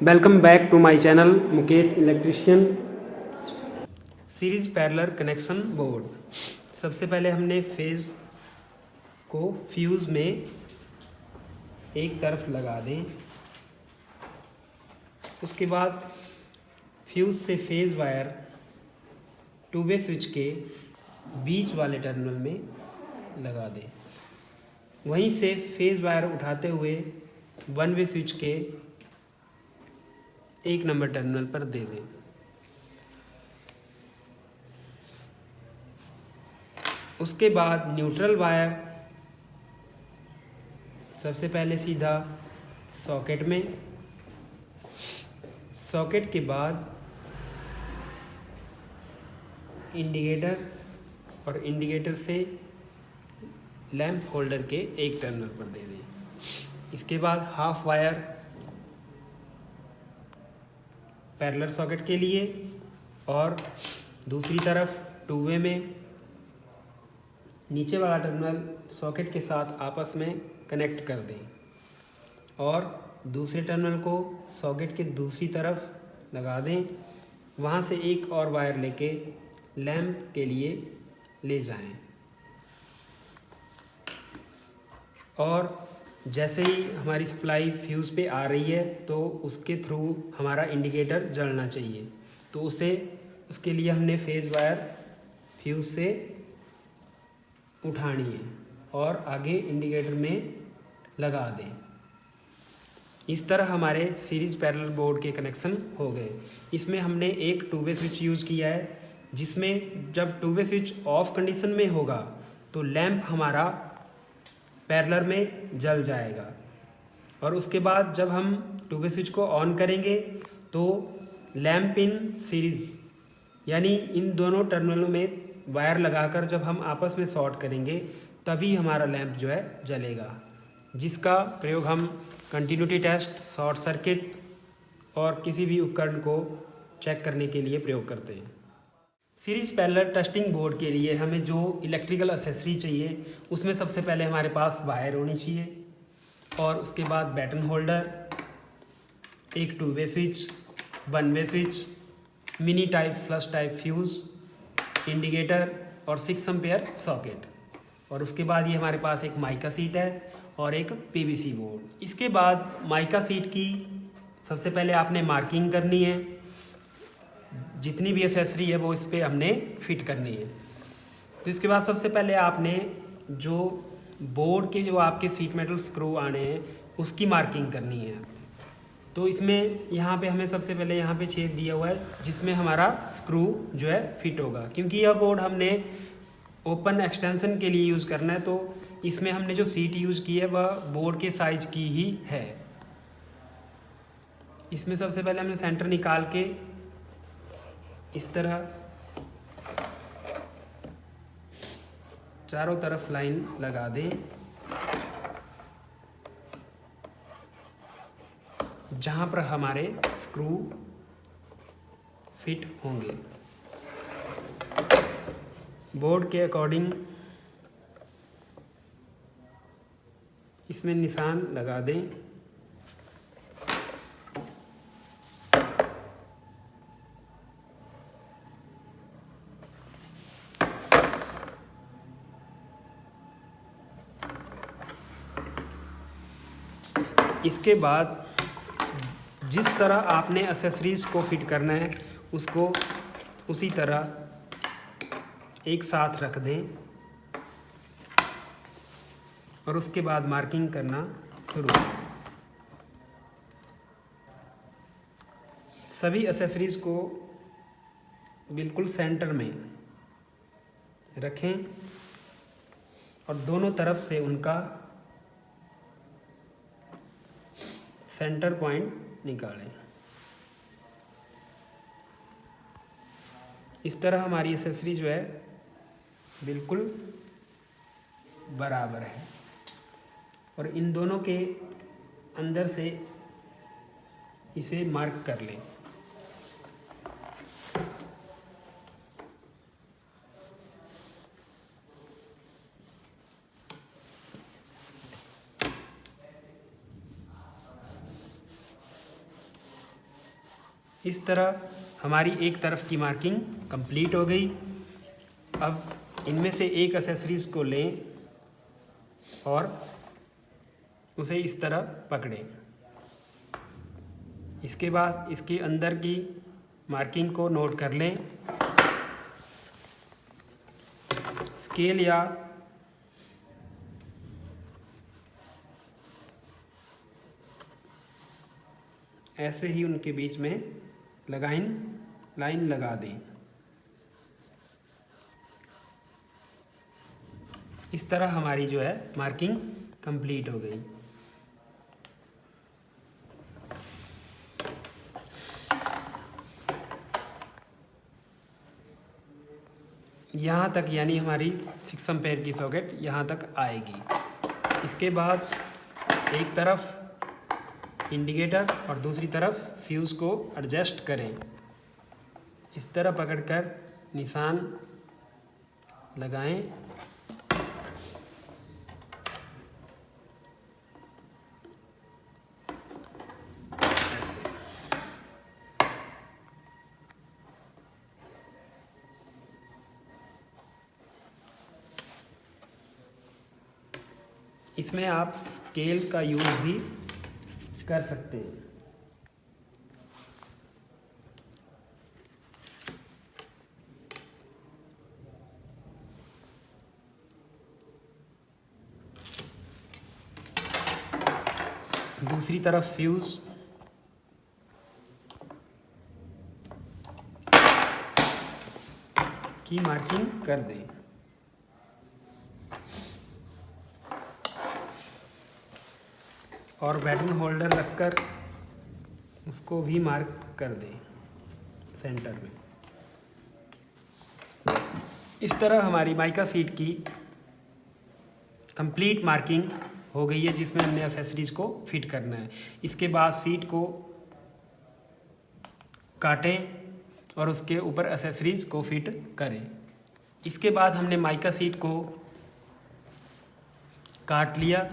Welcome back to my channel Mukesh electrician. Series parallel connection board. सबसे पहले हमने phase को फ्यूज़ में एक तरफ लगा दें। उसके बाद फ्यूज़ से phase wire two way switch के बीच वाले टर्मिनल में लगा दें। वहीं से फेज़ वायर उठाते हुए वन वे स्विच के एक नंबर टर्मिनल पर दे दें। उसके बाद न्यूट्रल वायर सबसे पहले सीधा सॉकेट में, सॉकेट के बाद इंडिकेटर और इंडिकेटर से लैंप होल्डर के एक टर्मिनल पर दे दें। इसके बाद हाफ वायर पैरेलल सॉकेट के लिए और दूसरी तरफ टू वे में नीचे वाला टर्मिनल सॉकेट के साथ आपस में कनेक्ट कर दें और दूसरे टर्मिनल को सॉकेट के दूसरी तरफ लगा दें। वहाँ से एक और वायर लेके लैंप के लिए ले जाएं और जैसे ही हमारी सप्लाई फ्यूज़ पे आ रही है तो उसके थ्रू हमारा इंडिकेटर जलना चाहिए। तो उसके लिए हमने फेज़ वायर फ्यूज़ से उठानी है और आगे इंडिकेटर में लगा दें। इस तरह हमारे सीरीज पैरेलल बोर्ड के कनेक्शन हो गए। इसमें हमने एक टू वे स्विच यूज़ किया है, जिसमें जब two way switch off condition में होगा तो लैंप हमारा पैरेलल में जल जाएगा और उसके बाद जब हम टू वे स्विच को ऑन करेंगे तो लैंप इन सीरीज़ यानी इन दोनों टर्मिनलों में वायर लगाकर जब हम आपस में शॉर्ट करेंगे तभी हमारा लैंप जो है जलेगा, जिसका प्रयोग हम कंटिन्यूटी टेस्ट, शॉर्ट सर्किट और किसी भी उपकरण को चेक करने के लिए प्रयोग करते हैं। सीरीज पैरेलल टेस्टिंग बोर्ड के लिए हमें जो इलेक्ट्रिकल एक्सेसरी चाहिए उसमें सबसे पहले हमारे पास वायर होनी चाहिए और उसके बाद बैटन होल्डर, एक two way switch, one way switch, mini type flush type fuse, indicator और 6 एम्पेयर सॉकेट। और उसके बाद ये हमारे पास एक माइका सीट है और एक पीवीसी बोर्ड। इसके बाद माइका सीट की सबसे पहले आपने मार्किंग करनी है, जितनी भी एसेसरी है वो इस पर हमने फिट करनी है। तो इसके बाद सबसे पहले आपने जो बोर्ड के जो आपके सीट मेटल स्क्रू आने हैं उसकी मार्किंग करनी है। तो इसमें यहाँ पे हमें सबसे पहले यहाँ पे छेद दिया हुआ है जिसमें हमारा स्क्रू जो है फिट होगा, क्योंकि यह बोर्ड हमने ओपन एक्सटेंशन के लिए यूज़ करना है। तो इसमें हमने जो सीट यूज़ की है वह बोर्ड के साइज की ही है। इसमें सबसे पहले हमने सेंटर निकाल के इस तरह चारों तरफ लाइन लगा दें, जहाँ पर हमारे स्क्रू फिट होंगे। बोर्ड के अकॉर्डिंग इसमें निशान लगा दें। इसके बाद जिस तरह आपने एक्सेसरीज़ को फिट करना है उसको उसी तरह एक साथ रख दें और उसके बाद मार्किंग करना शुरू। सभी एक्सेसरीज़ को बिल्कुल सेंटर में रखें और दोनों तरफ से उनका सेंटर पॉइंट निकालें। इस तरह हमारी एक्सेसरी जो है बिल्कुल बराबर है और इन दोनों के अंदर से इसे मार्क कर लें। इस तरह हमारी एक तरफ की मार्किंग कंप्लीट हो गई। अब इनमें से एक एक्सेसरीज़ को लें और उसे इस तरह पकड़ें। इसके बाद इसके अंदर की मार्किंग को नोट कर लें। स्केल या ऐसे ही उनके बीच में लाइन लगा दें। इस तरह हमारी जो है मार्किंग कंप्लीट हो गई। यहाँ तक यानी हमारी 6 एम्पेयर की सॉकेट यहाँ तक आएगी। इसके बाद एक तरफ इंडिकेटर और दूसरी तरफ फ्यूज़ को एडजस्ट करें। इस तरह पकड़कर निशान लगाएं। ऐसे इसमें आप स्केल का यूज़ भी कर सकते हैं। दूसरी तरफ फ्यूज़ की मार्किंग कर दें। और बैटन होल्डर रखकर उसको भी मार्क कर दें सेंटर में। इस तरह हमारी माइका सीट की कंप्लीट मार्किंग हो गई है, जिसमें हमने एक्सेसरीज को फिट करना है। इसके बाद सीट को काटें और उसके ऊपर एक्सेसरीज को फिट करें। इसके बाद हमने माइका सीट को काट लिया,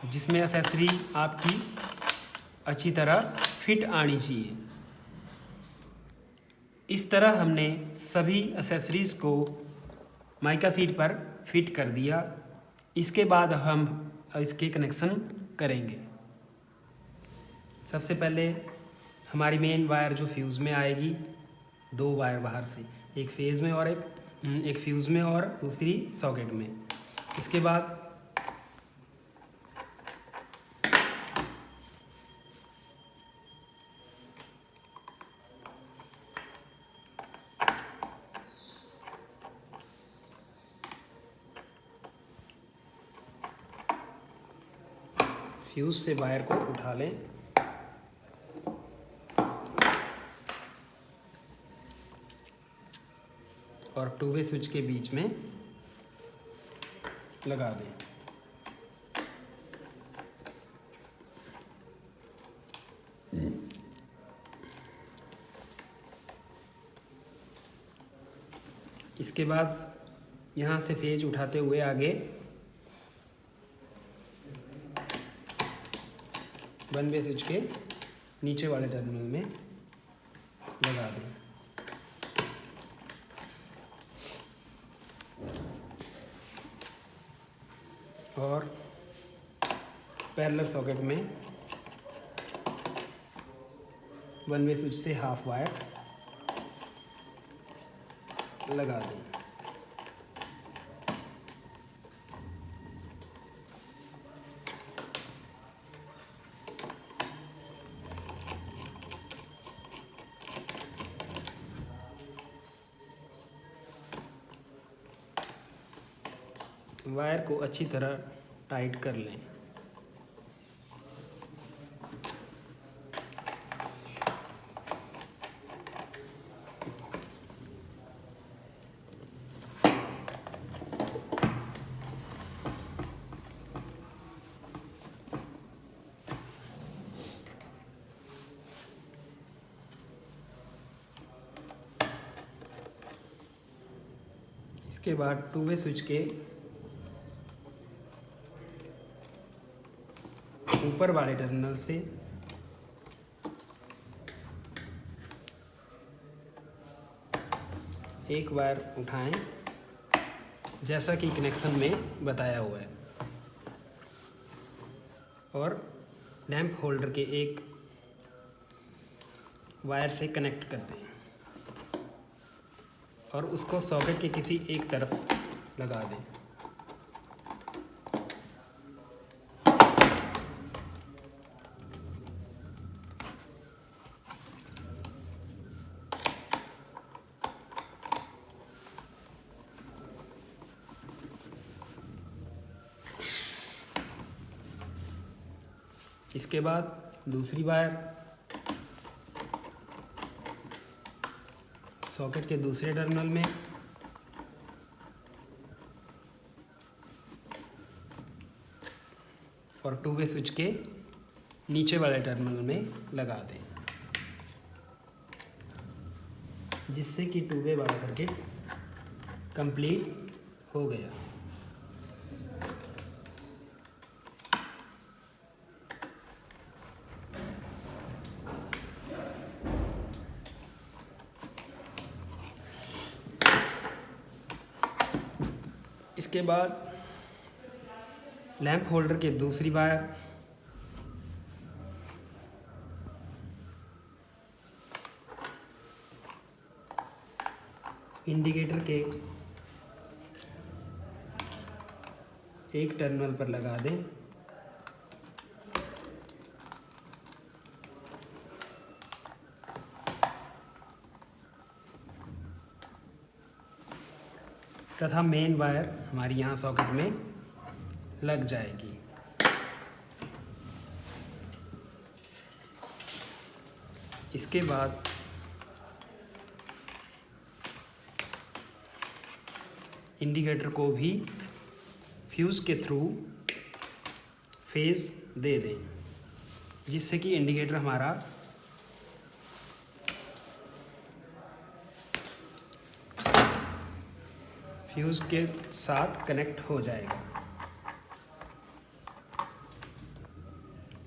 जिसमें एक्सेसरी आपकी अच्छी तरह फिट आनी चाहिए। इस तरह हमने सभी एक्सेसरीज़ को माइका सीट पर फिट कर दिया। इसके बाद हम इसके कनेक्शन करेंगे। सबसे पहले हमारी मेन वायर जो फ्यूज़ में आएगी, 2 वायर बाहर से, एक फेज़ में और एक फ्यूज़ में और दूसरी सॉकेट में। इसके बाद फ्यूज़ से वायर को उठा लें और 2-वे स्विच के बीच में लगा दें। इसके बाद यहाँ से फेज उठाते हुए आगे 1-वे स्विच के नीचे वाले टर्मिनल में लगा दें। और पैरेलल सॉकेट में 1-वे स्विच से हाफ वायर लगा दें। वायर को अच्छी तरह टाइट कर लें। इसके बाद 2-वे स्विच के ऊपर वाले टर्मिनल से एक वायर उठाएं जैसा कि कनेक्शन में बताया हुआ है और लैंप होल्डर के एक वायर से कनेक्ट कर दें और उसको सॉकेट के किसी एक तरफ लगा दें। इसके बाद दूसरी वायर सॉकेट के दूसरे टर्मिनल में और 2-वे स्विच के नीचे वाले टर्मिनल में लगा दें, जिससे कि 2-वे वाला सर्किट कंप्लीट हो गया। इसके बाद लैंप होल्डर के दूसरी वायर इंडिकेटर के एक टर्मिनल पर लगा दें तथा मेन वायर हमारी यहाँ सॉकेट में लग जाएगी। इसके बाद इंडिकेटर को भी फ्यूज़ के थ्रू फेज दे दें, जिससे कि इंडिकेटर हमारा फ्यूज़ के साथ कनेक्ट हो जाएगा।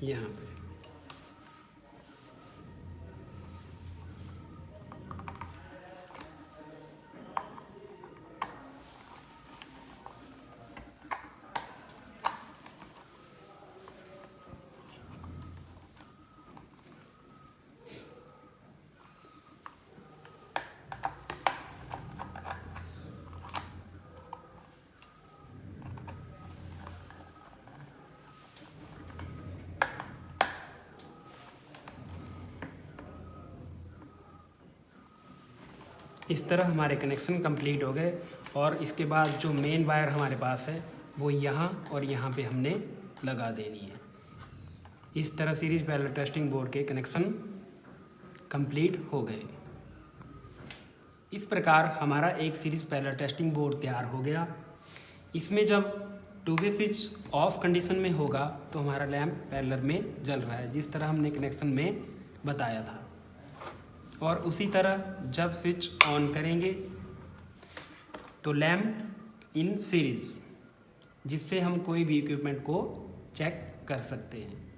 यहाँ पे इस तरह हमारे कनेक्शन कंप्लीट हो गए और इसके बाद जो मेन वायर हमारे पास है वो यहाँ और यहाँ पे हमने लगा देनी है। इस तरह सीरीज पैरेलल टेस्टिंग बोर्ड के कनेक्शन कंप्लीट हो गए। इस प्रकार हमारा एक सीरीज पैरेलल टेस्टिंग बोर्ड तैयार हो गया। इसमें जब 2-वे स्विच ऑफ कंडीशन में होगा तो हमारा लैंप पैरेलल में जल रहा है, जिस तरह हमने कनेक्शन में बताया था। और उसी तरह जब स्विच ऑन करेंगे तो लैंप इन सीरीज, जिससे हम कोई भी इक्विपमेंट को चेक कर सकते हैं।